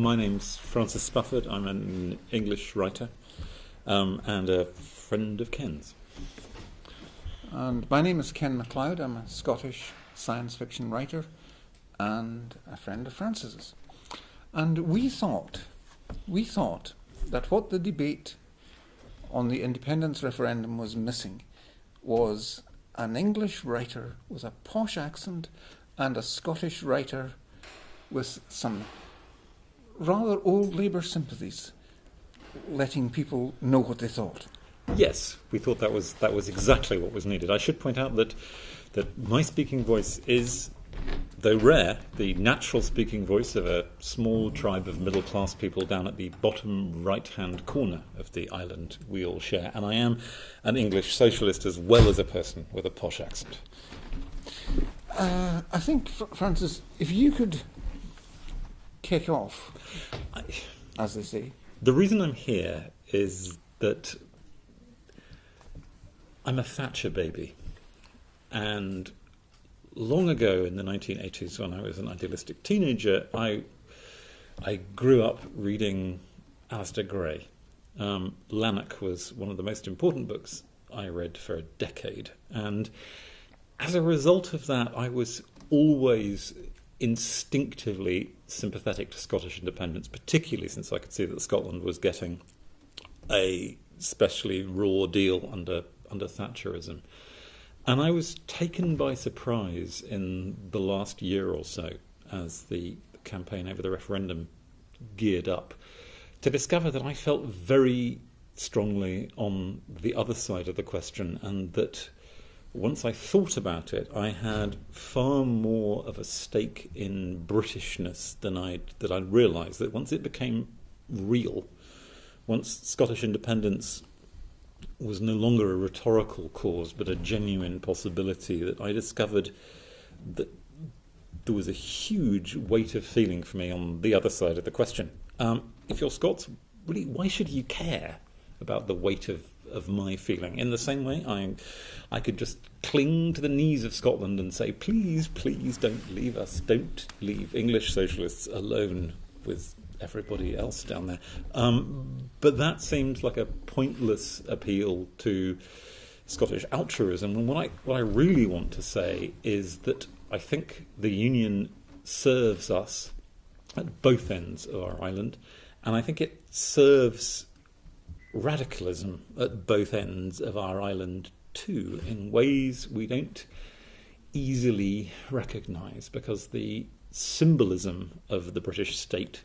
My name's Francis Spufford. I'm an English writer and a friend of Ken's. And my name is Ken MacLeod. I'm a Scottish science fiction writer and a friend of Francis's. And we thought that what the debate on the independence referendum was missing was an English writer with a posh accent and a Scottish writer with some rather old Labour sympathies, letting people know what they thought. Yes, we thought that was exactly what was needed. I should point out that my speaking voice is, though rare, the natural speaking voice of a small tribe of middle-class people down at the bottom right-hand corner of the island we all share, and I am an English socialist as well as a person with a posh accent. I think, Francis, if you could kick off, as they say. The reason I'm here is that I'm a Thatcher baby, and long ago in the 1980s, when I was an idealistic teenager, I grew up reading Alistair Gray. Lanark was one of the most important books I read for a decade, and as a result of that, I was always instinctively sympathetic to Scottish independence, particularly since I could see that Scotland was getting a especially raw deal under Thatcherism. And I was taken by surprise in the last year or so, as the campaign over the referendum geared up, to discover that I felt very strongly on the other side of the question, and that once I thought about it, I had far more of a stake in Britishness than I'd realised. That once it became real, once Scottish independence was no longer a rhetorical cause but a genuine possibility, that I discovered that there was a huge weight of feeling for me on the other side of the question. If you're Scots, really, why should you care about the weight of my feeling? In the same way, I could just cling to the knees of Scotland and say, please, please don't leave us. Don't leave English socialists alone with everybody else down there. But that seems like a pointless appeal to Scottish altruism. And what I really want to say is that I think the Union serves us at both ends of our island, and I think it serves radicalism at both ends of our island too, in ways we don't easily recognise, because the symbolism of the British state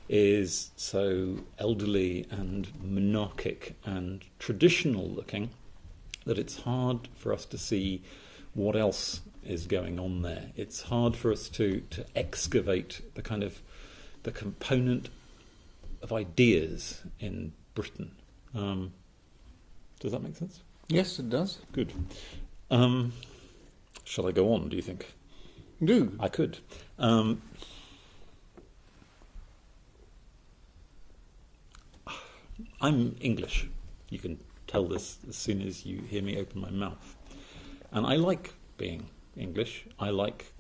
is so elderly and monarchic and traditional looking that it's hard for us to see what else is going on there. It's hard for us to excavate the component of ideas in Britain. Does that make sense? Yes, it does. Good. Shall I go on, do you think? Do. I could. I'm English. You can tell this as soon as you hear me open my mouth. And I like being English. I like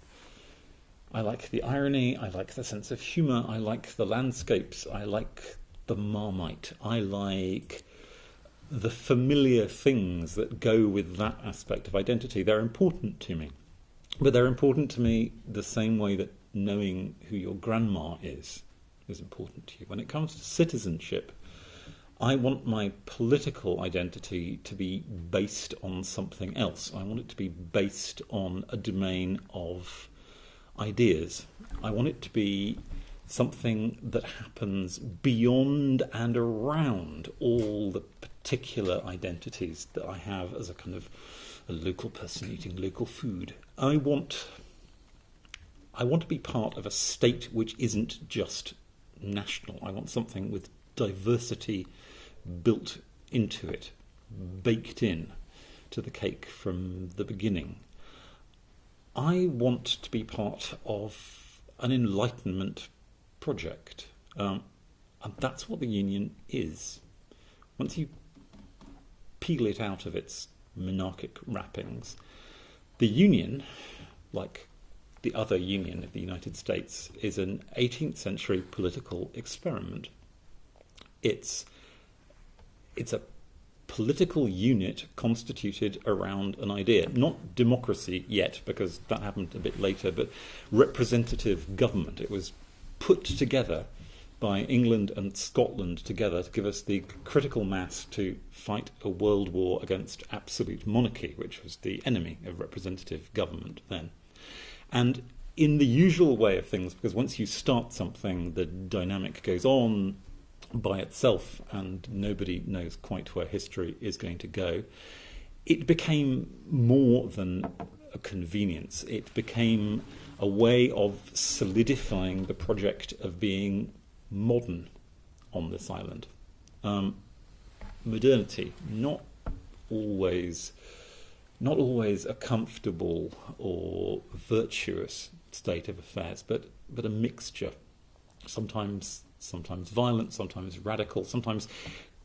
the irony, I like the sense of humour, I like the landscapes, I like the Marmite, I like the familiar things that go with that aspect of identity. They're important to me. But they're important to me the same way that knowing who your grandma is important to you. When it comes to citizenship, I want my political identity to be based on something else. I want it to be based on a domain of ideas. I want it to be something that happens beyond and around all the particular identities that I have as a kind of a local person eating local food. I want to be part of a state which isn't just national. I want something with diversity built into it, baked in to the cake from the beginning. I want to be part of an Enlightenment project, and that's what the Union is. Once you peel it out of its monarchic wrappings, the Union, like the other union of the United States is an 18th century political experiment. It's a political unit constituted around an idea, not democracy yet, because that happened a bit later, but representative government. It was put together by England and Scotland together to give us the critical mass to fight a world war against absolute monarchy, which was the enemy of representative government then. And in the usual way of things, because once you start something, the dynamic goes on by itself and nobody knows quite where history is going to go, it became more than a convenience. It became a way of solidifying the project of being modern on this island. Modernity, not always a comfortable or virtuous state of affairs, but a mixture. Sometimes violent, sometimes radical, sometimes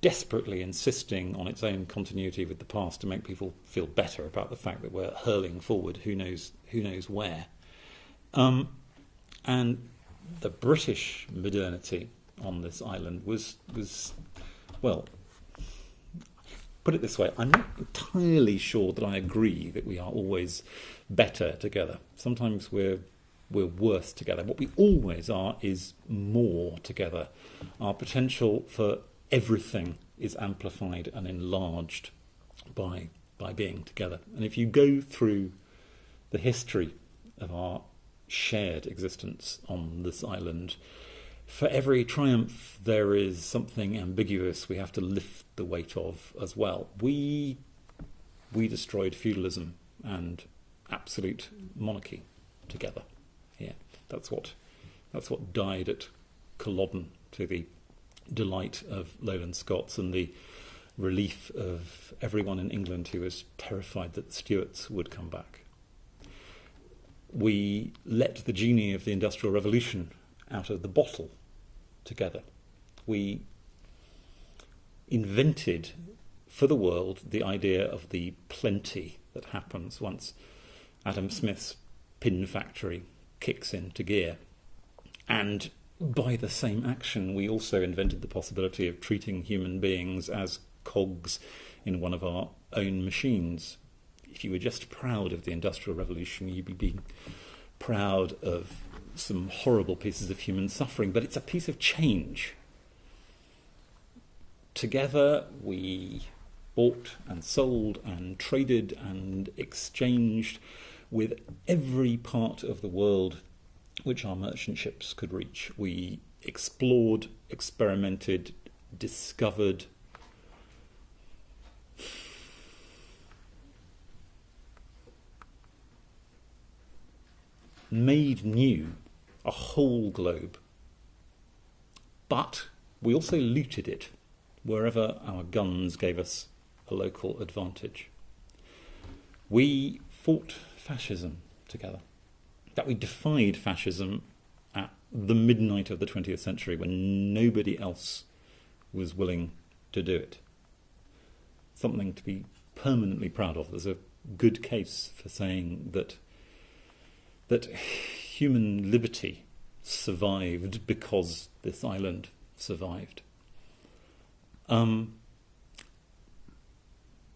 desperately insisting on its own continuity with the past to make people feel better about the fact that we're hurling forward who knows where. And the British modernity on this island was well, put it this way, I'm not entirely sure that I agree that we are always better together. Sometimes we're worse together. What we always are is more together. Our potential for everything is amplified and enlarged by being together. And if you go through the history of our shared existence on this island, for every triumph there is something ambiguous we have to lift the weight of as well. We destroyed feudalism and absolute monarchy together. Yeah, that's what died at Culloden, to the delight of Lowland Scots and the relief of everyone in England who was terrified that the Stuarts would come back. We let the genie of the Industrial Revolution out of the bottle together. We invented for the world the idea of the plenty that happens once Adam Smith's pin factory kicks into gear. And by the same action, we also invented the possibility of treating human beings as cogs in one of our own machines. If you were just proud of the Industrial Revolution, you'd be being proud of some horrible pieces of human suffering, but it's a piece of change. Together we bought and sold and traded and exchanged with every part of the world which our merchant ships could reach. We explored, experimented, discovered, made new a whole globe. But we also looted it wherever our guns gave us a local advantage. We fought fascism together. That we defied fascism at the midnight of the 20th century when nobody else was willing to do it. Something to be permanently proud of. There's a good case for saying that human liberty survived because this island survived.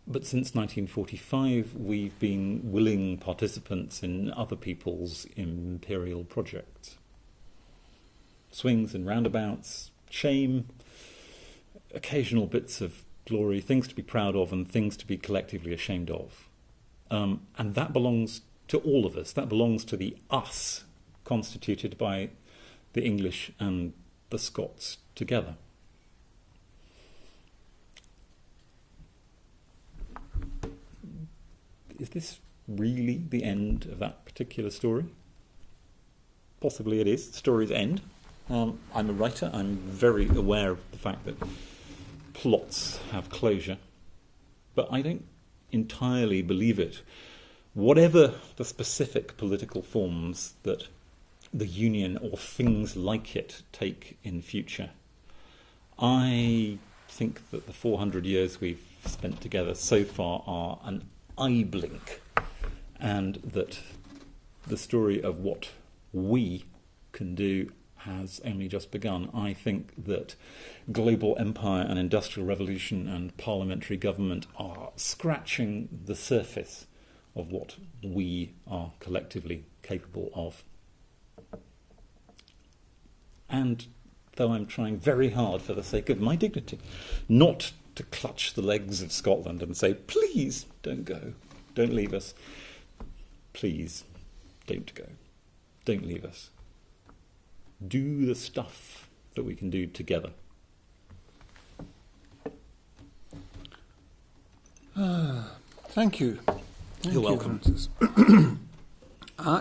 But since 1945, we've been willing participants in other people's imperial projects. Swings and roundabouts, shame, occasional bits of glory, things to be proud of and things to be collectively ashamed of. And that belongs to all of us. That belongs to the us constituted by the English and the Scots together. Is this really the end of that particular story? Possibly it is. The story's end. I'm a writer. I'm very aware of the fact that plots have closure. But I don't entirely believe it. Whatever the specific political forms that the Union or things like it take in future, I think that the 400 years we've spent together so far are an eye blink, and that the story of what we can do has only just begun. I think that global empire and industrial revolution and parliamentary government are scratching the surface of what we are collectively capable of. And though I'm trying very hard for the sake of my dignity not to clutch the legs of Scotland and say, please don't go, don't leave us, please don't go, don't leave us. Do the stuff that we can do together. Thank you. You're welcome. Francis.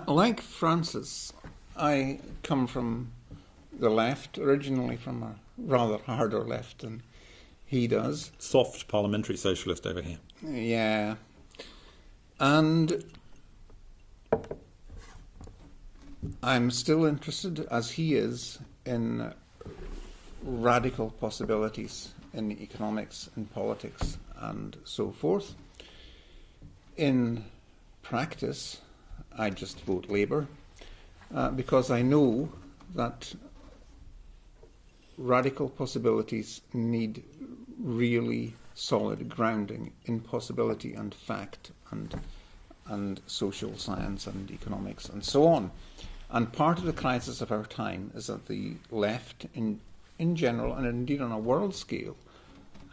Like Francis, I come from the left, originally from a rather harder left than he does. Soft parliamentary socialist over here. Yeah. And I'm still interested, as he is, in radical possibilities in economics and politics and so forth. In practice, I just vote Labour because I know that radical possibilities need really solid grounding in possibility and fact and social science and economics and so on. And part of the crisis of our time is that the left, in general, and indeed on a world scale,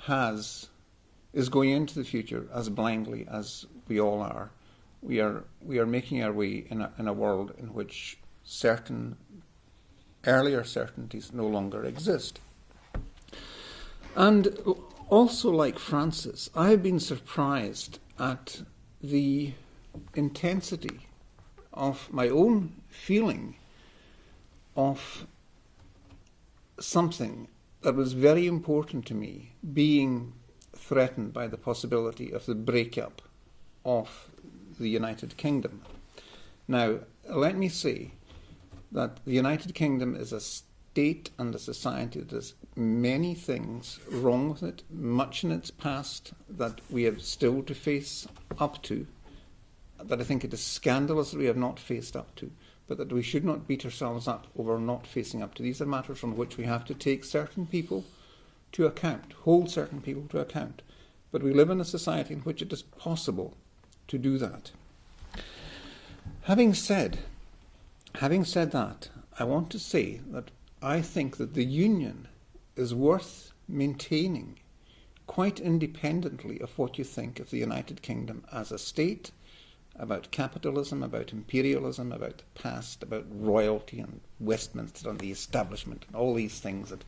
is going into the future as blindly as we all are. We are making our way in a world in which certain earlier certainties no longer exist. And also, like Francis, I have been surprised at the intensity of my own feeling of something that was very important to me being threatened by the possibility of the breakup of the United Kingdom. Now, let me say that the United Kingdom is a state and a society that has many things wrong with it, much in its past that we have still to face up to, that I think it is scandalous that we have not faced up to, but that we should not beat ourselves up over not facing up to. These are matters on which we have to take certain people to account, hold certain people to account. But we live in a society in which it is possible to do that. Having said that, I want to say that I think that the union is worth maintaining quite independently of what you think of the United Kingdom as a state, about capitalism, about imperialism, about the past, about royalty and Westminster and the establishment, and all these things that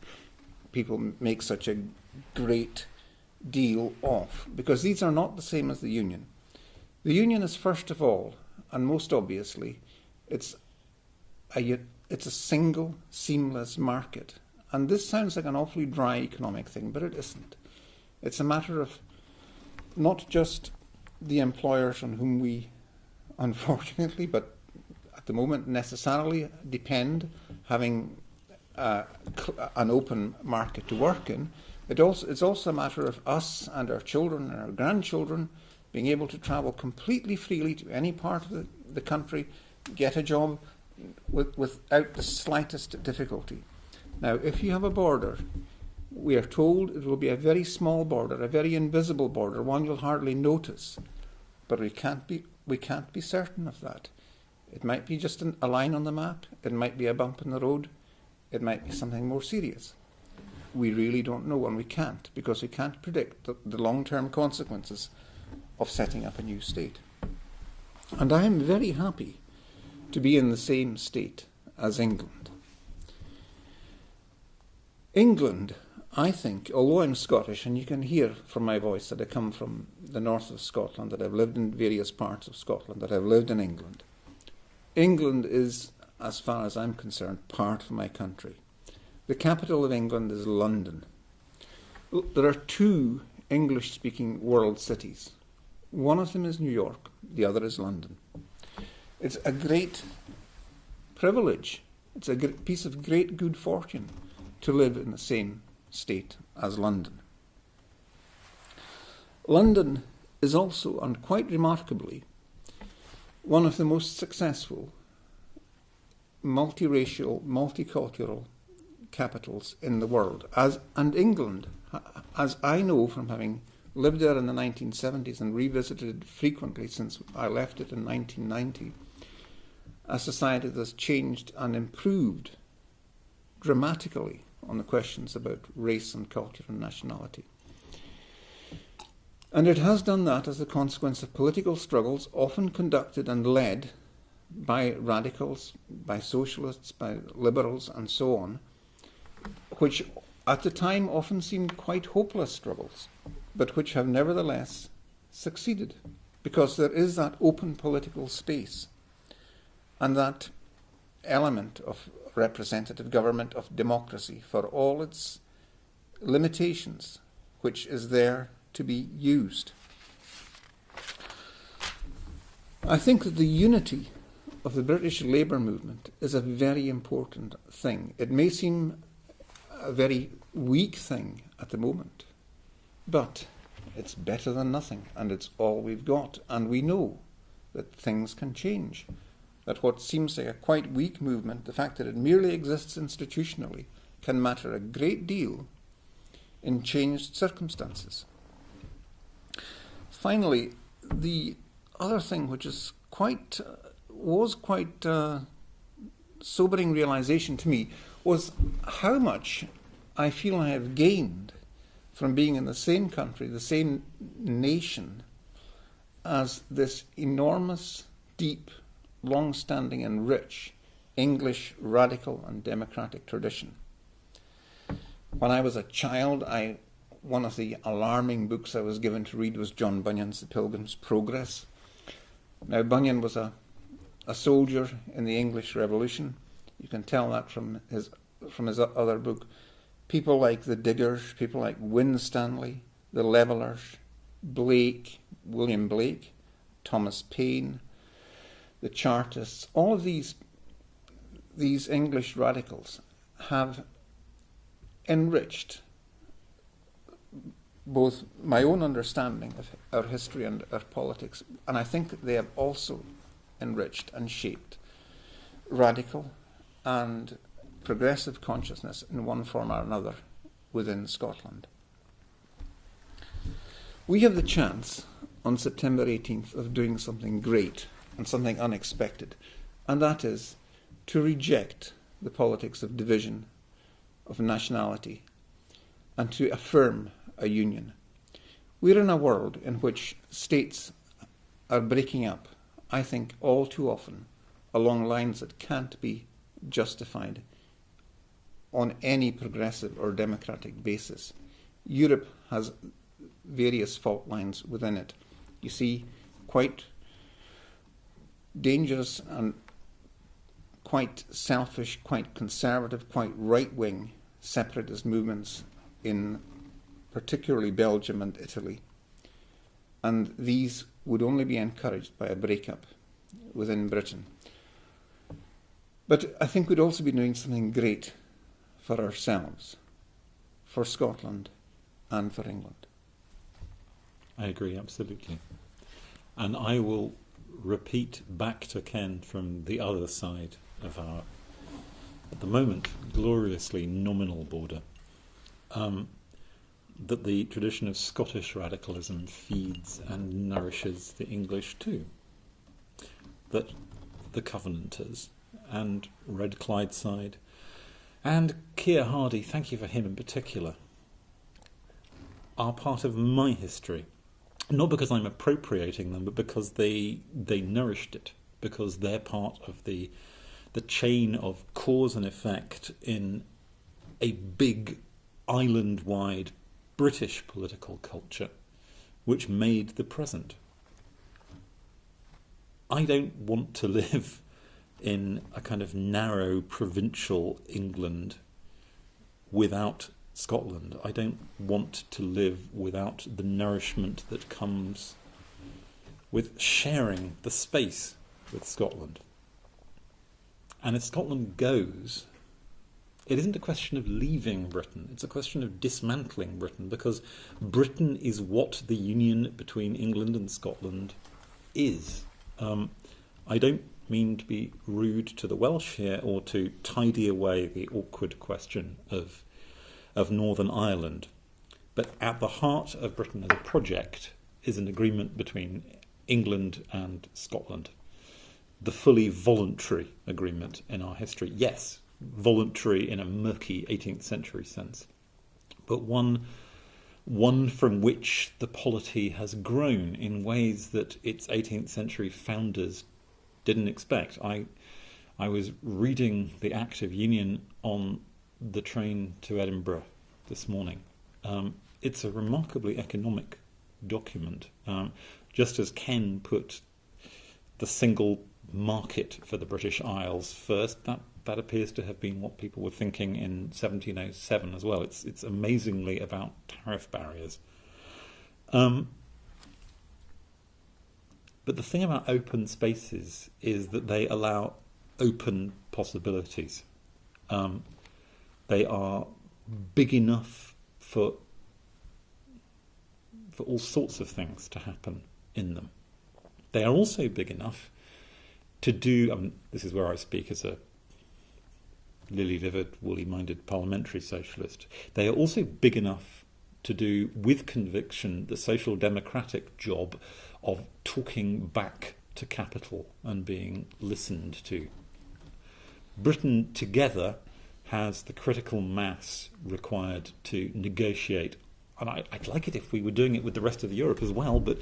people make such a great deal of, because these are not the same as the union. The union is, first of all, and most obviously, it's a single, seamless market. And this sounds like an awfully dry economic thing, but it isn't. It's a matter of not just the employers on whom we, unfortunately, but at the moment necessarily depend, having an open market to work in. It's also a matter of us and our children and our grandchildren being able to travel completely freely to any part of the country, get a job without the slightest difficulty. Now, if you have a border, we are told it will be a very small border, a very invisible border, one you'll hardly notice. But we can't be certain of that. It might be just a line on the map. It might be a bump in the road. It might be something more serious. We really don't know, and we can't, because we can't predict the long-term consequences of setting up a new state. And I am very happy to be in the same state as England. England, I think, although I'm Scottish, and you can hear from my voice that I come from the north of Scotland, that I've lived in various parts of Scotland, that I've lived in England. England is, as far as I'm concerned, part of my country. The capital of England is London. There are two English-speaking world cities. One of them is New York, the other is London. It's a great privilege, it's a piece of great good fortune to live in the same state as London. London is also, and quite remarkably, one of the most successful multiracial, multicultural capitals in the world, and England, as I know from having lived there in the 1970s and revisited frequently since I left it in 1990, a society that's changed and improved dramatically on the questions about race and culture and nationality. And it has done that as a consequence of political struggles often conducted and led by radicals, by socialists, by liberals and so on, which at the time often seemed quite hopeless struggles, but which have nevertheless succeeded, because there is that open political space and that element of representative government, of democracy, for all its limitations, which is there to be used. I think that the unity of the British labour movement is a very important thing. It may seem a very weak thing at the moment, but it's better than nothing, and it's all we've got. And we know that things can change, that what seems like a quite weak movement, the fact that it merely exists institutionally, can matter a great deal in changed circumstances. Finally, the other thing which is was quite sobering realization to me was how much I feel I have gained from being in the same country, the same nation, as this enormous, deep, long-standing and rich English radical and democratic tradition. When I was a child, one of the alarming books I was given to read was John Bunyan's The Pilgrim's Progress. Now, Bunyan was a soldier in the English Revolution. You can tell that from his other book. People like the Diggers, people like Winstanley, the Levellers, Blake, William Blake, Thomas Paine, the Chartists, all of these English radicals have enriched both my own understanding of our history and our politics, and I think that they have also enriched and shaped radical and progressive consciousness in one form or another within Scotland. We have the chance on September 18th of doing something great and something unexpected, and that is to reject the politics of division, of nationality, and to affirm a union. We're in a world in which states are breaking up, I think all too often, along lines that can't be justified on any progressive or democratic basis. Europe has various fault lines within it. You see quite dangerous and quite selfish, quite conservative, quite right-wing separatist movements in particularly Belgium and Italy. And these would only be encouraged by a breakup within Britain. But I think we'd also be doing something great for ourselves, for Scotland and for England. I agree, absolutely. And I will repeat back to Ken from the other side of our, at the moment, gloriously nominal border, that the tradition of Scottish radicalism feeds and nourishes the English too. That the Covenanters and Red Clydeside and Keir Hardie, thank you for him in particular, are part of my history. Not because I'm appropriating them, but because they nourished it, because they're part of the chain of cause and effect in a big island-wide British political culture which made the present. I don't want to live in a kind of narrow provincial England without Scotland. I don't want to live without the nourishment that comes with sharing the space with Scotland. And if Scotland goes, it isn't a question of leaving Britain, it's a question of dismantling Britain, because Britain is what the union between England and Scotland is. I don't mean to be rude to the Welsh here or to tidy away the awkward question of Northern Ireland, but at the heart of Britain as a project is an agreement between England and Scotland. The fully voluntary agreement in our history. Yes, voluntary in a murky 18th century sense, but one from which the polity has grown in ways that its 18th century founders didn't expect. I was reading the Act of Union on the train to Edinburgh this morning. It's a remarkably economic document. Just as Ken put the single market for the British Isles first, that appears to have been what people were thinking in 1707 as well. It's amazingly about tariff barriers. But the thing about open spaces is that they allow open possibilities. They are big enough for all sorts of things to happen in them. They are also big enough to do, this is where I speak as a lily-livered, woolly-minded parliamentary socialist, they are also big enough to do, with conviction, the social democratic job of talking back to capital and being listened to. Britain together has the critical mass required to negotiate, and I'd like it if we were doing it with the rest of Europe as well, but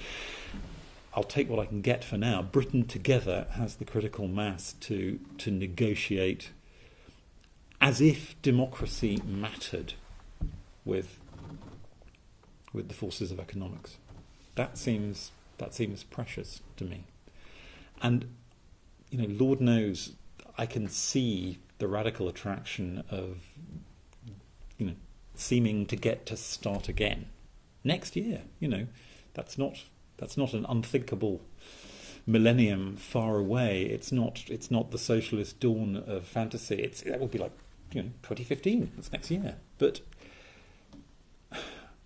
I'll take what I can get for now. Britain together has the critical mass to negotiate as if democracy mattered with the forces of economics. That seems precious to me. And Lord knows I can see the radical attraction of seeming to get to start again next year. That's not an unthinkable millennium far away. It's not the socialist dawn of fantasy. That will be like 2015. That's next year. But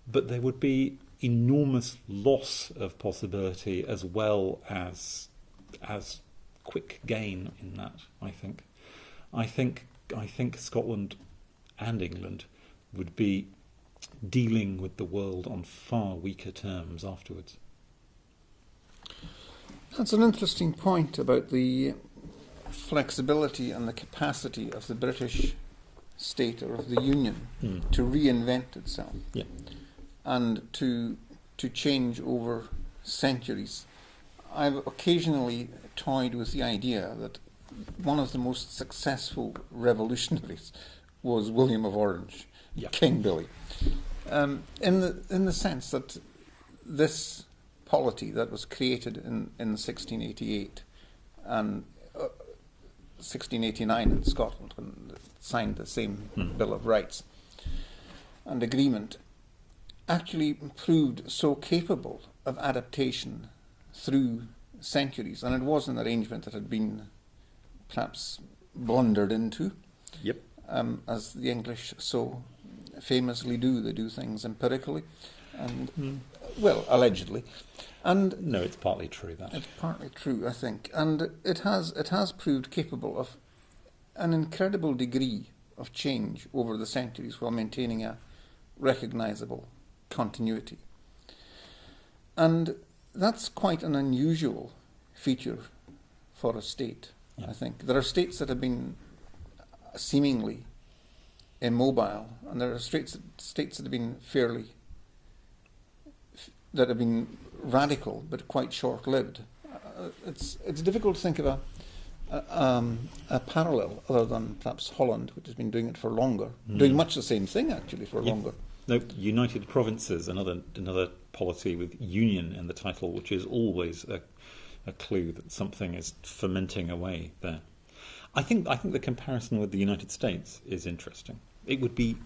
there would be enormous loss of possibility as well as quick gain in that. I think Scotland and England would be dealing with the world on far weaker terms afterwards. That's an interesting point about the flexibility and the capacity of the British state or of the Union to reinvent itself and to change over centuries. I've occasionally toyed with the idea that one of the most successful revolutionaries was William of Orange, King Billy, in the sense that this polity that was created in 1688 and 1689 in Scotland, when it signed the same Bill of Rights and agreement, actually proved so capable of adaptation through centuries, and it was an arrangement that had been perhaps blundered into, as the English so famously do. They do things empirically, and well, allegedly. And no, it's partly true. It's partly true, I think, and it has proved capable of an incredible degree of change over the centuries while maintaining a recognisable continuity. And that's quite an unusual feature for a state, I think. There are states that have been seemingly immobile, and there are states that have been radical but quite short-lived. It's difficult to think of a parallel other than perhaps Holland, which has been doing it for longer, doing much the same thing actually for longer. No, United Provinces, another polity with union in the title, which is always a clue that something is fermenting away there. I think the comparison with the United States is interesting. It would be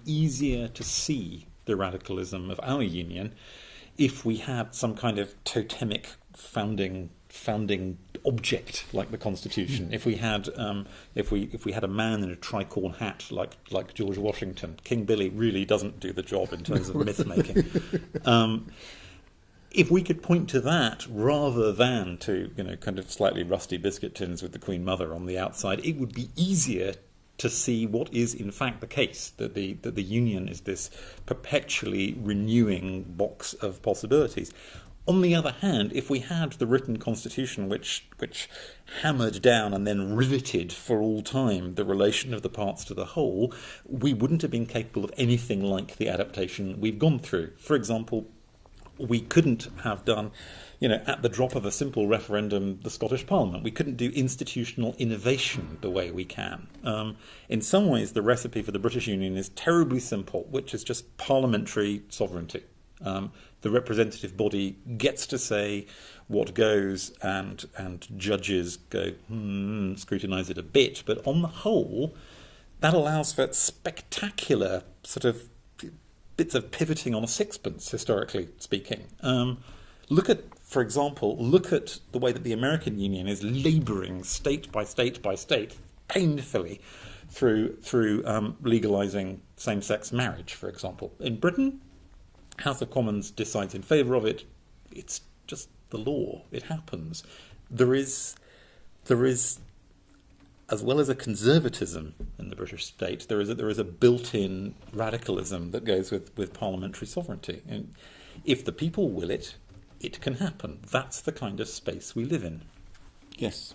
easier to see the radicalism of our union if we had some kind of totemic founding object like the Constitution. If we had a man in a tricorn hat like George Washington. King Billy really doesn't do the job in terms of myth making. if we could point to that rather than to, kind of slightly rusty biscuit tins with the Queen Mother on the outside, it would be easier to see what is in fact the case, that the Union is this perpetually renewing box of possibilities. On the other hand, if we had the written constitution which hammered down and then riveted for all time the relation of the parts to the whole, we wouldn't have been capable of anything like the adaptation we've gone through. For example, we couldn't have done, at the drop of a simple referendum, the Scottish Parliament. We couldn't do institutional innovation the way we can. In some ways, the recipe for the British Union is terribly simple, which is just parliamentary sovereignty. The representative body gets to say what goes, and judges go, scrutinise it a bit. But on the whole, that allows for spectacular sort of bits of pivoting on a sixpence, historically speaking. Look at the way that the American Union is labouring state by state by state, painfully, through legalising same-sex marriage, for example. In Britain, House of Commons decides in favour of it. It's just the law. It happens. There is, as well as a conservatism in the British state, there is a built-in radicalism that goes with parliamentary sovereignty. And if the people will it, it can happen. That's the kind of space we live in. Yes.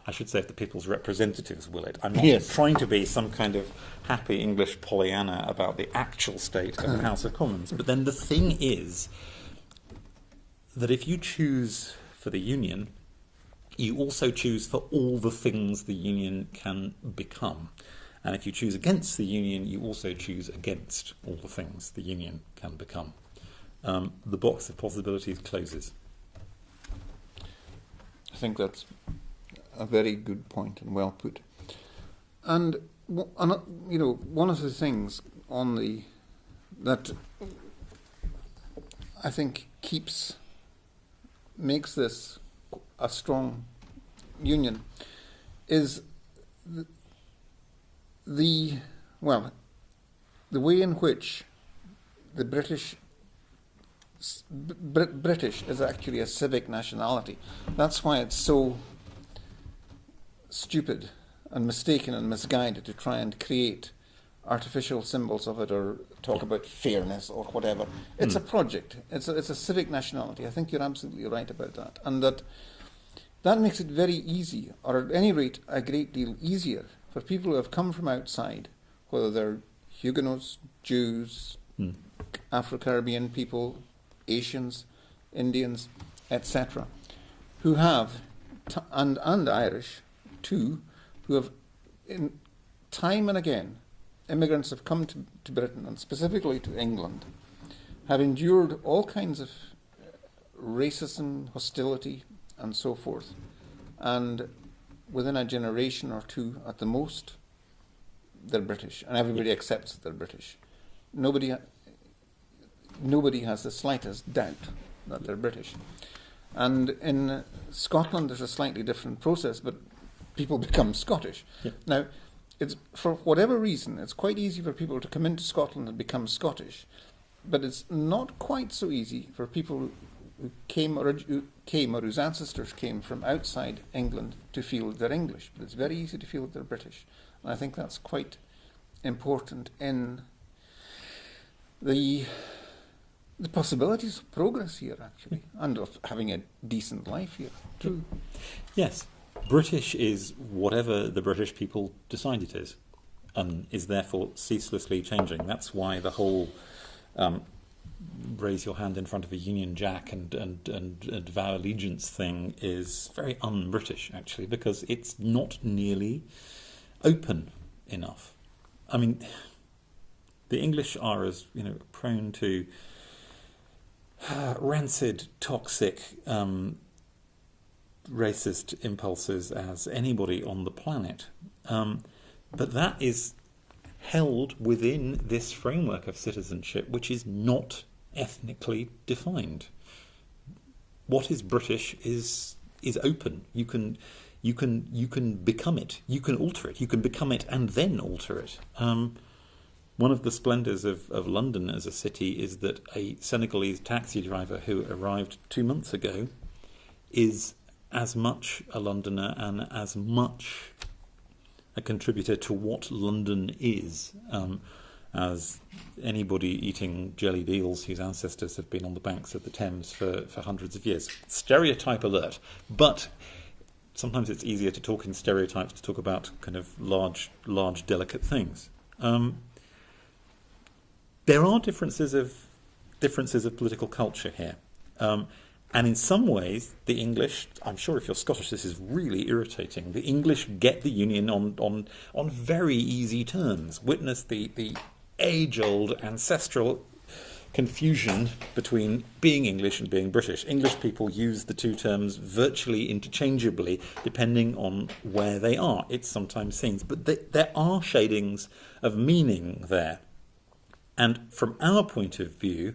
I should say if the people's representatives will it. I'm not trying to be some kind of happy English Pollyanna about the actual state of the House of Commons. But then the thing is that if you choose for the Union, you also choose for all the things the Union can become. And if you choose against the Union, you also choose against all the things the Union can become. The box of possibilities closes. I think that's a very good point and well put. And one of the things that I think makes this a strong union is the way in which the British is actually a civic nationality. That's why it's so stupid and mistaken and misguided to try and create artificial symbols of it or talk about fairness or whatever. It's a project. It's a civic nationality. I think you're absolutely right about that. And that makes it very easy, or at any rate a great deal easier, for people who have come from outside, whether they're Huguenots, Jews, Afro-Caribbean people, Asians, Indians, etc., who have, and Irish too, who have, in time and again, immigrants have come to Britain, and specifically to England, have endured all kinds of racism, hostility, and so forth. And within a generation or two, at the most, they're British, and everybody accepts that they're British. Nobody has the slightest doubt that they're British. And in Scotland, there's a slightly different process, but people become Scottish. Yeah. Now, it's, for whatever reason, it's quite easy for people to come into Scotland and become Scottish, but it's not quite so easy for people who came or whose ancestors came from outside England to feel that they're English. But it's very easy to feel that they're British. And I think that's quite important in the possibilities of progress here, actually, and of having a decent life here, too. Yes. British is whatever the British people decide it is, and is therefore ceaselessly changing. That's why the whole raise your hand in front of a Union Jack and vow allegiance thing is very un-British, actually, because it's not nearly open enough. I mean, the English are as prone to rancid, toxic, racist impulses as anybody on the planet. But that is held within this framework of citizenship, which is not ethnically defined. What is British is open. You can become it. You can alter it. You can become it and then alter it. One of the splendours of London as a city is that a Senegalese taxi driver who arrived 2 months ago is as much a Londoner and as much a contributor to what London is as anybody eating jellied eels whose ancestors have been on the banks of the Thames for hundreds of years. Stereotype alert. But sometimes it's easier to talk in stereotypes to talk about kind of large, delicate things. There are differences of political culture here. And in some ways, the English, I'm sure if you're Scottish this is really irritating, the English get the Union on very easy terms. Witness the age-old ancestral confusion between being English and being British. English people use the two terms virtually interchangeably depending on where they are. It sometimes seems. But there are shadings of meaning there. And from our point of view,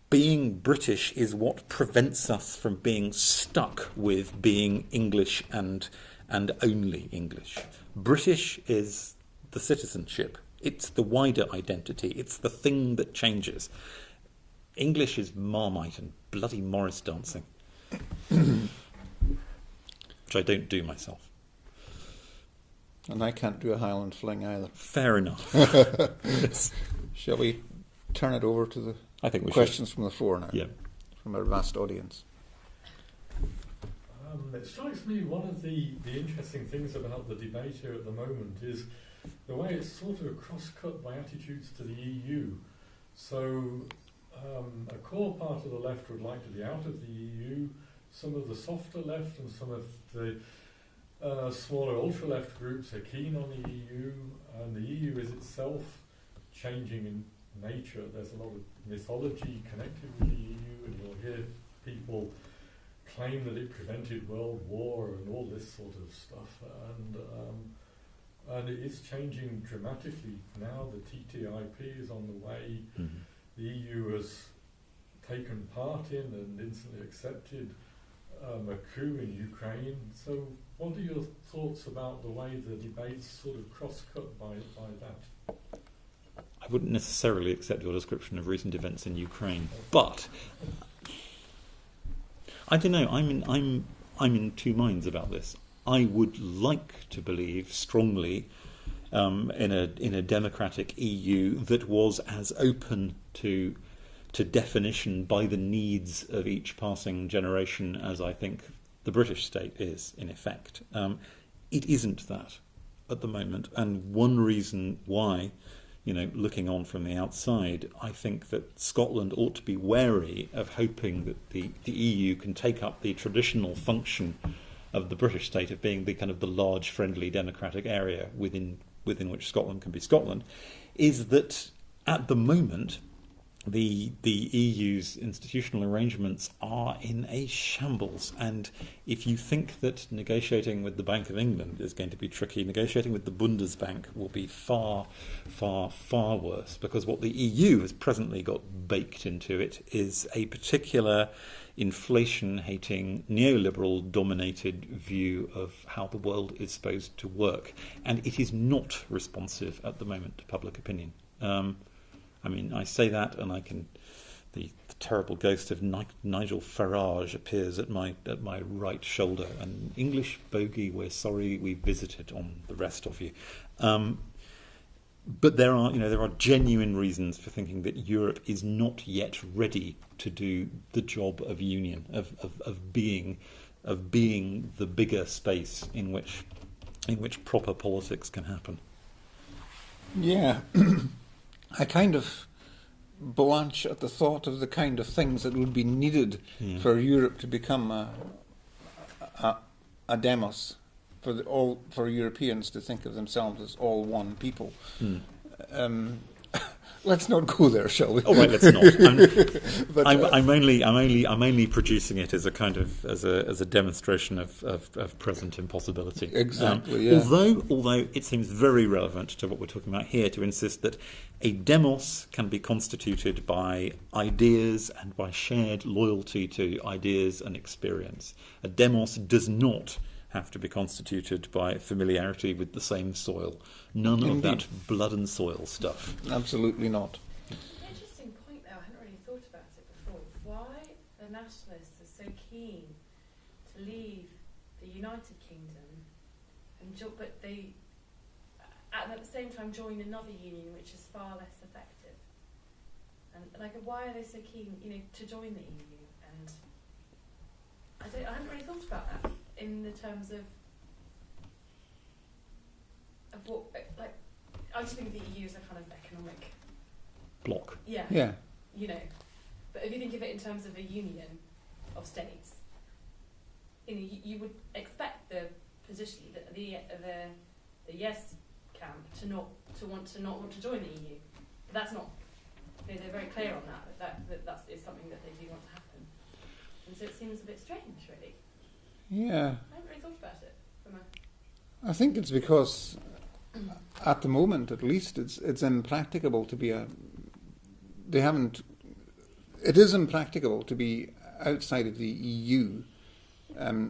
being British is what prevents us from being stuck with being English and only English. British is the citizenship. It's the wider identity. It's the thing that changes. English is Marmite and bloody Morris dancing, which I don't do myself. And I can't do a Highland fling either. Fair enough. Yes. Shall we turn it over to the questions from the floor now? Yeah. From our vast audience. It strikes me one of the interesting things about the debate here at the moment is the way it's sort of cross-cut by attitudes to the EU. So a core part of the left would like to be out of the EU, some of the softer left and some of the smaller ultra-left groups are keen on the EU, and the EU is itself changing in nature. There's a lot of mythology connected with the EU, and you'll hear people claim that it prevented world war and all this sort of stuff, and it is changing dramatically now. The TTIP is on the way. Mm-hmm. The EU has taken part in and instantly accepted a coup in Ukraine. So what are your thoughts about the way the debate's sort of cross-cut by that? I wouldn't necessarily accept your description of recent events in Ukraine, but I don't know. I'm in two minds about this. I would like to believe strongly in a democratic EU that was as open to definition by the needs of each passing generation as I think the British state is, in effect. It isn't that at the moment, and one reason why, looking on from the outside, I think that Scotland ought to be wary of hoping that the EU can take up the traditional function of the British state of being the kind of the large, friendly, democratic area within which Scotland can be Scotland, is that at the moment the EU's institutional arrangements are in a shambles. And if you think that negotiating with the Bank of England is going to be tricky, negotiating with the Bundesbank will be far, far, far worse, because what the EU has presently got baked into it is a particular inflation-hating, neoliberal-dominated view of how the world is supposed to work. And it is not responsive at the moment to public opinion. I say that, and the terrible ghost of Nigel Farage appears at my right shoulder. An English bogey, we're sorry we visited on the rest of you. But there are genuine reasons for thinking that Europe is not yet ready to do the job of union, of being the bigger space in which proper politics can happen. Yeah. I kind of blanch at the thought of the kind of things that would be needed for Europe to become a demos, for Europeans to think of themselves as all one people. Let's not go there, shall we? Oh, right, let's not. But, I'm only producing it as a kind of as a demonstration of present impossibility. Exactly. Yeah. Although it seems very relevant to what we're talking about here to insist that a demos can be constituted by ideas and by shared loyalty to ideas and experience. A demos does not have to be constituted by familiarity with the same soil. None of that blood and soil stuff. Absolutely not. An interesting point, though. I hadn't really thought about it before. Why the nationalists are so keen to leave the United Kingdom, but they, at the same time, join another union which is far less effective. And like, why are they so keen, to join the EU? And I hadn't really thought about that in the terms of what, like, I just think of the EU as a kind of economic block. Yeah. But if you think of it in terms of a union of states, you would expect the position, the yes camp to not want to join the EU. But that's not. They're very clear on that is something that they do want to happen. And so it seems a bit strange, really. Yeah. I haven't really thought about it. I think it's because, at the moment at least, it's impracticable to be it is impracticable to be outside of the EU.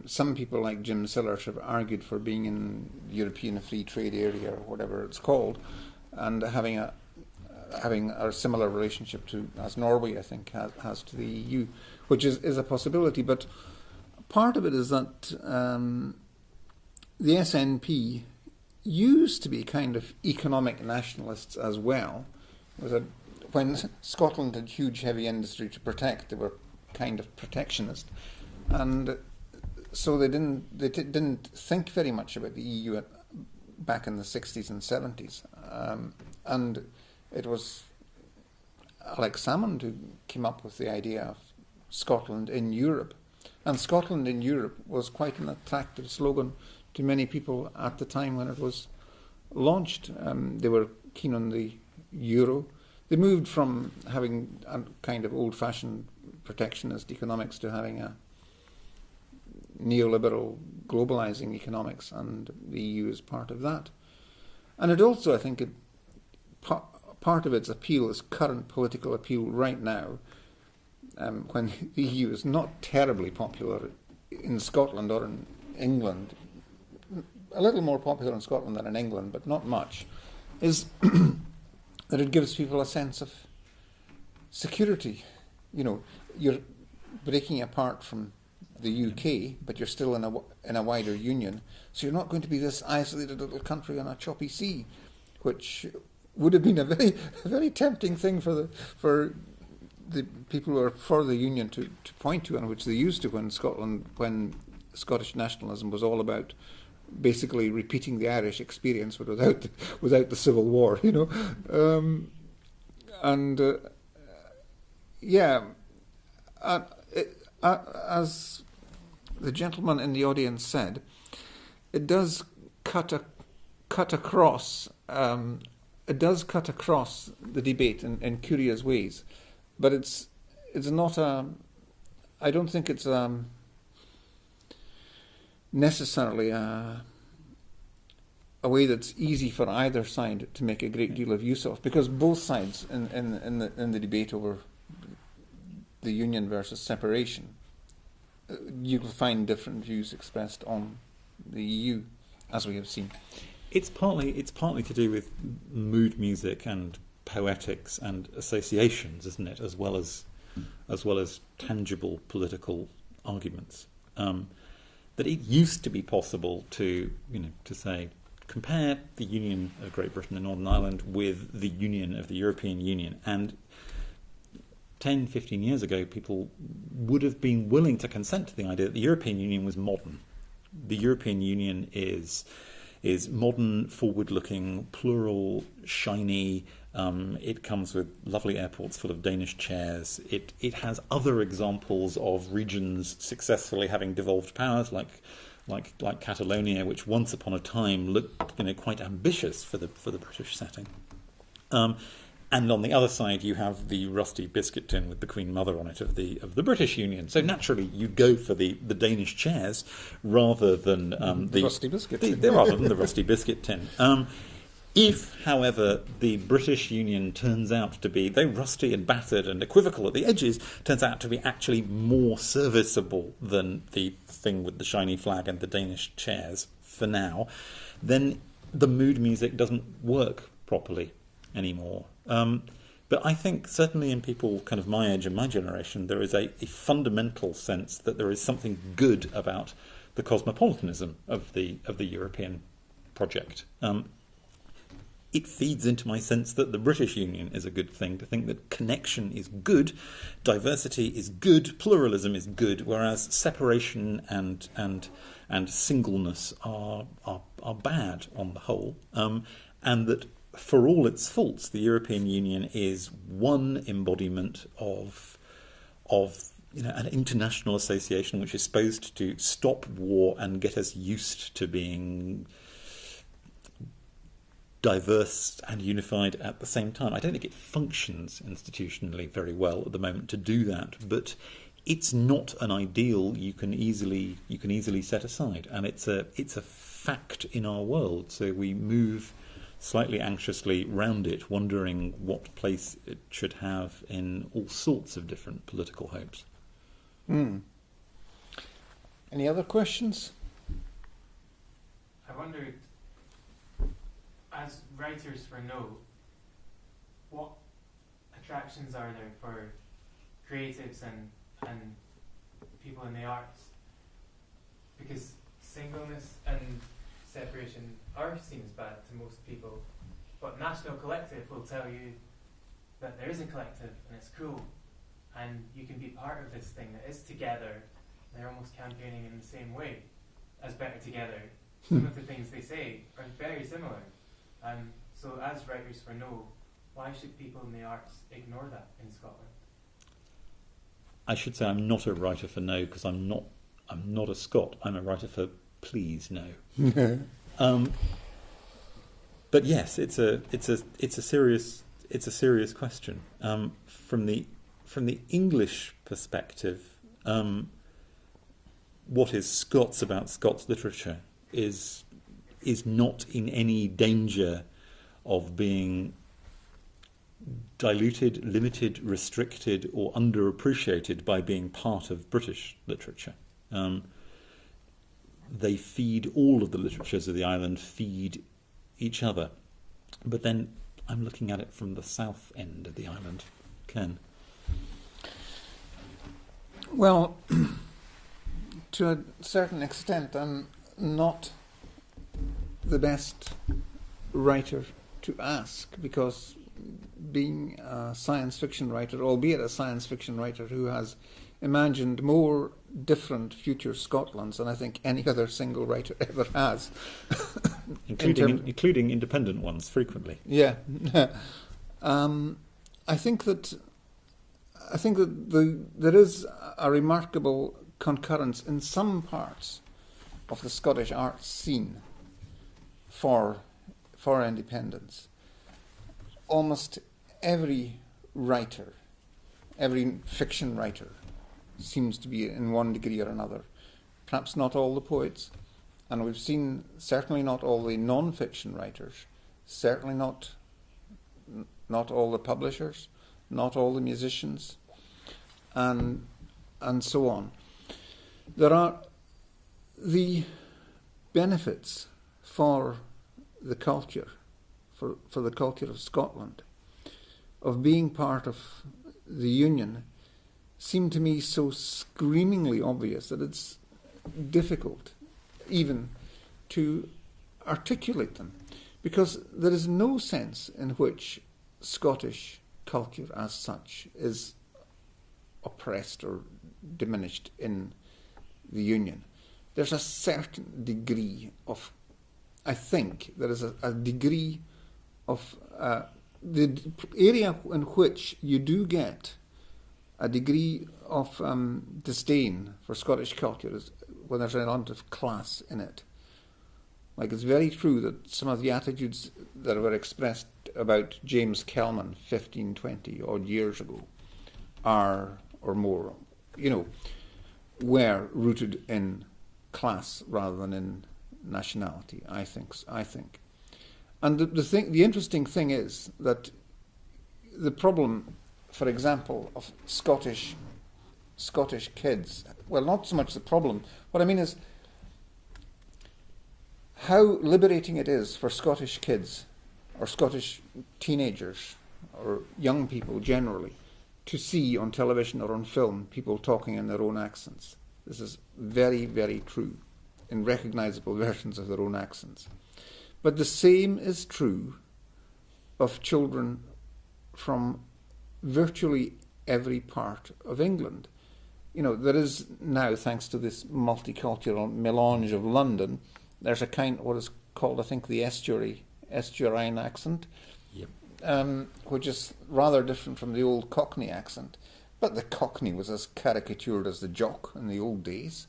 Some people like Jim Sillars have argued for being in the European Free Trade Area or whatever it's called, and having a similar relationship to as Norway, I think, has to the EU, which is a possibility. But part of it is that the SNP used to be kind of economic nationalists as well. When Scotland had huge heavy industry to protect, they were kind of protectionist, and so they didn't think very much about the EU back in the 60s and 70s, and it was Alex Salmond who came up with the idea of Scotland in Europe. And Scotland in Europe was quite an attractive slogan to many people at the time when it was launched. They were keen on the euro. They moved from having a kind of old-fashioned protectionist economics to having a neoliberal globalizing economics, and the EU is part of that. And it also, I think, part of its appeal is current political appeal right now, when the EU is not terribly popular in Scotland or in England, a little more popular in Scotland than in England, but not much, is that it gives people a sense of security. You're breaking apart from the UK, but you're still in a wider union, so you're not going to be this isolated little country on a choppy sea, which would have been a very, very tempting thing for the people who are for the union to point to, and which they used to when Scottish nationalism was all about basically repeating the Irish experience, but without the Civil War, as the gentleman in the audience said, it does cut across. It does cut across the debate in curious ways, but it's not I don't think it's necessarily a way that's easy for either side to make a great deal of use of, because both sides in the debate over the union versus separation, you will find different views expressed on the EU, as we have seen. It's partly to do with mood music and poetics and associations, isn't it, as well as tangible political arguments. That it used to be possible to say, compare the Union of Great Britain and Northern Ireland with the Union of the European Union, and 10, 15 years ago, people would have been willing to consent to the idea that the European Union was modern. The European Union is modern, forward-looking, plural, shiny. It comes with lovely airports full of Danish chairs. It has other examples of regions successfully having devolved powers, like Catalonia, which once upon a time looked quite ambitious for the British setting. And on the other side, you have the rusty biscuit tin with the Queen Mother on it of the British Union. So naturally, you go for the Danish chairs rather than the rusty biscuit tin. Rather than the rusty biscuit tin. If, however, the British Union turns out to be, though rusty and battered and equivocal at the edges, turns out to be actually more serviceable than the thing with the shiny flag and the Danish chairs for now, then the mood music doesn't work properly anymore. But I think certainly in people kind of my age and my generation, there is a fundamental sense that there is something good about the cosmopolitanism of the European project. It feeds into my sense that the British Union is a good thing, to think that connection is good, diversity is good, pluralism is good, whereas separation and singleness are bad on the whole, and that for all its faults, the European Union is one embodiment of an international association which is supposed to stop war and get us used to being diverse and unified at the same time. I don't think it functions institutionally very well at the moment to do that, but it's not an ideal you can easily set aside, and it's a fact in our world. So we move slightly anxiously round it, wondering what place it should have in all sorts of different political hopes. Any other questions? I wondered, as writers for No, what attractions are there for creatives and people in the arts? Because singleness and separation are seen as bad to most people, but National Collective will tell you that there is a collective and it's cool, and you can be part of this thing that is together. They're almost campaigning in the same way as Better Together. Some of the things they say are very similar. So as writers for No, why should people in the arts ignore that in Scotland? I should say I'm not a writer for No, because I'm not a Scot. I'm a writer for Please No. But yes, it's a serious question. From the English perspective, what is Scots about Scots literature is not in any danger of being diluted, limited, restricted, or underappreciated by being part of British literature. They feed, all of the literatures of the island feed each other. But then I'm looking at it from the south end of the island. Ken? Well, to a certain extent, I'm not the best writer to ask, because being a science fiction writer, albeit a science fiction writer who has imagined more different future Scotlands than I think any other single writer ever has, including independent ones frequently. Yeah, I think that there is a remarkable concurrence in some parts of the Scottish arts scene for independence. Almost every writer, every fiction writer, seems to be in one degree or another. Perhaps not all the poets, and we've seen certainly not all the non-fiction writers, certainly not all the publishers, not all the musicians, and so on. There are the benefits for the culture, for the culture of Scotland, of being part of the Union, seem to me so screamingly obvious that it's difficult even to articulate them, because there is no sense in which Scottish culture as such is oppressed or diminished in the Union. There's a certain degree of, I think, there is a degree of the area in which you do get a degree of disdain for Scottish culture is when there's an element of class in it. Like, it's very true that some of the attitudes that were expressed about James Kelman 15, 20 odd years ago are, or more, were rooted in class rather than in nationality, I think. And the interesting thing is that the problem, for example, of Scottish kids, well, not so much the problem. What I mean is how liberating it is for Scottish kids or Scottish teenagers or young people generally to see on television or on film people talking in their own accents. This is very, very true, in recognisable versions of their own accents. But the same is true of children from virtually every part of England. You know, there is now, thanks to this multicultural melange of London, there's a kind, what is called, I think, the estuarine accent, Yep. which is rather different from the old Cockney accent. But the Cockney was as caricatured as the Jock in the old days,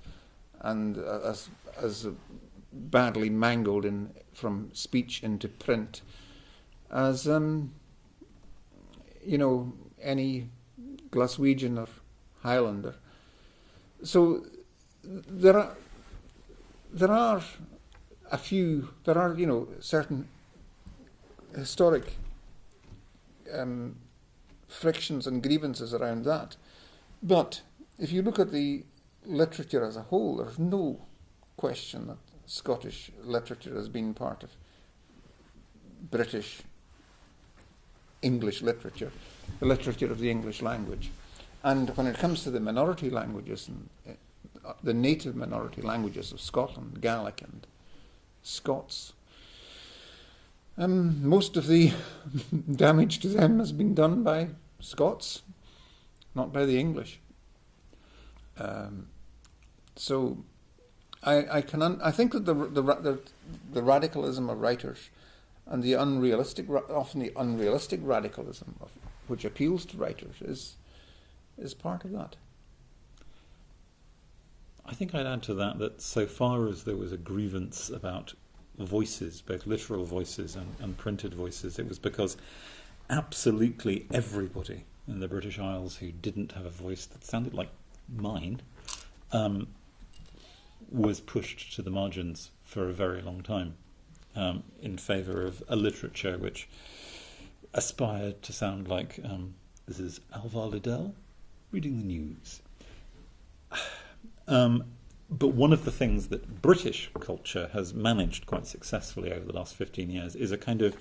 and as badly mangled from speech into print as any Glaswegian or Highlander. So there are certain historic frictions and grievances around that. But if you look at the literature as a whole, there's no question that Scottish literature has been part of British English literature, the literature of the English language. And when it comes to the minority languages, and the native minority languages of Scotland, Gaelic and Scots, most of the damage to them has been done by Scots, not by the English. So I think that the radicalism of writers and the often the unrealistic radicalism which appeals to writers is part of that. I think I'd add to that so far as there was a grievance about voices, both literal voices and printed voices, it was because absolutely everybody in the British Isles who didn't have a voice that sounded like mine was pushed to the margins for a very long time in favour of a literature which aspired to sound like this is Alvar Liddell reading the news. But one of the things that British culture has managed quite successfully over the last 15 years is a kind of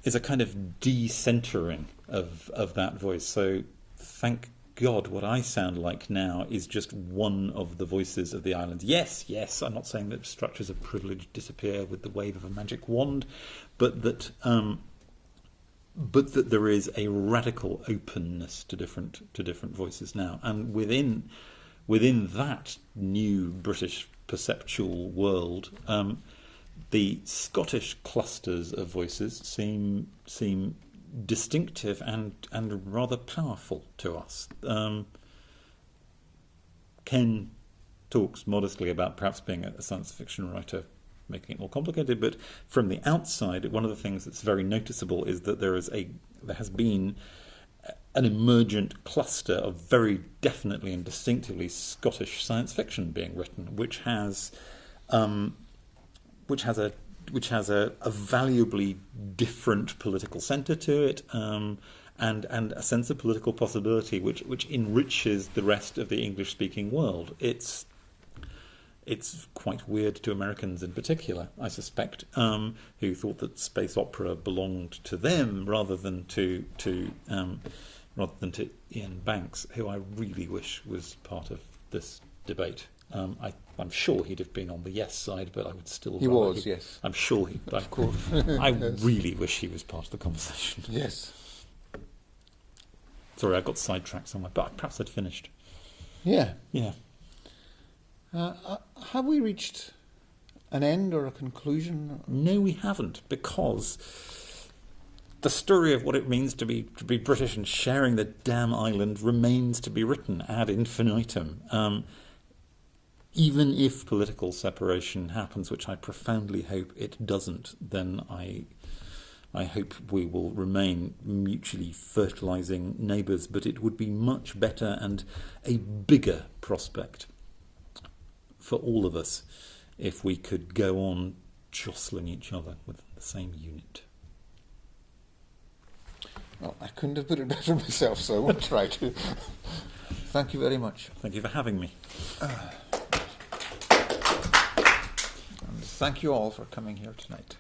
decentering of that voice. So thank God what I sound like now is just one of the voices of the island. Yes, I'm not saying that structures of privilege disappear with the wave of a magic wand, but that there is a radical openness to different voices now, and within that new British perceptual world, the Scottish clusters of voices seem distinctive and rather powerful to us. Ken talks modestly about perhaps being a science fiction writer, making it more complicated, but from the outside, one of the things that's very noticeable is that there has been an emergent cluster of very definitely and distinctively Scottish science fiction being written, which has a valuably different political centre to it, and a sense of political possibility which enriches the rest of the English-speaking world. It's quite weird to Americans in particular, I suspect, who thought that space opera belonged to them rather than to Ian Banks, who I really wish was part of this debate. I'm sure he'd have been on the yes side, but I would still. He was, yes. I'm sure he. Of course. I really wish he was part of the conversation. Yes. Sorry, I got sidetracked somewhere, but perhaps I'd finished. Yeah. Yeah. Have we reached an end or a conclusion? No, we haven't, because the story of what it means to be British and sharing the damn island remains to be written ad infinitum. Even if political separation happens, which I profoundly hope it doesn't, then I hope we will remain mutually fertilising neighbours, but it would be much better and a bigger prospect for all of us if we could go on jostling each other within the same unit. Well, I couldn't have put it better myself, so I won't try to. Thank you very much. Thank you for having me. And thank you all for coming here tonight.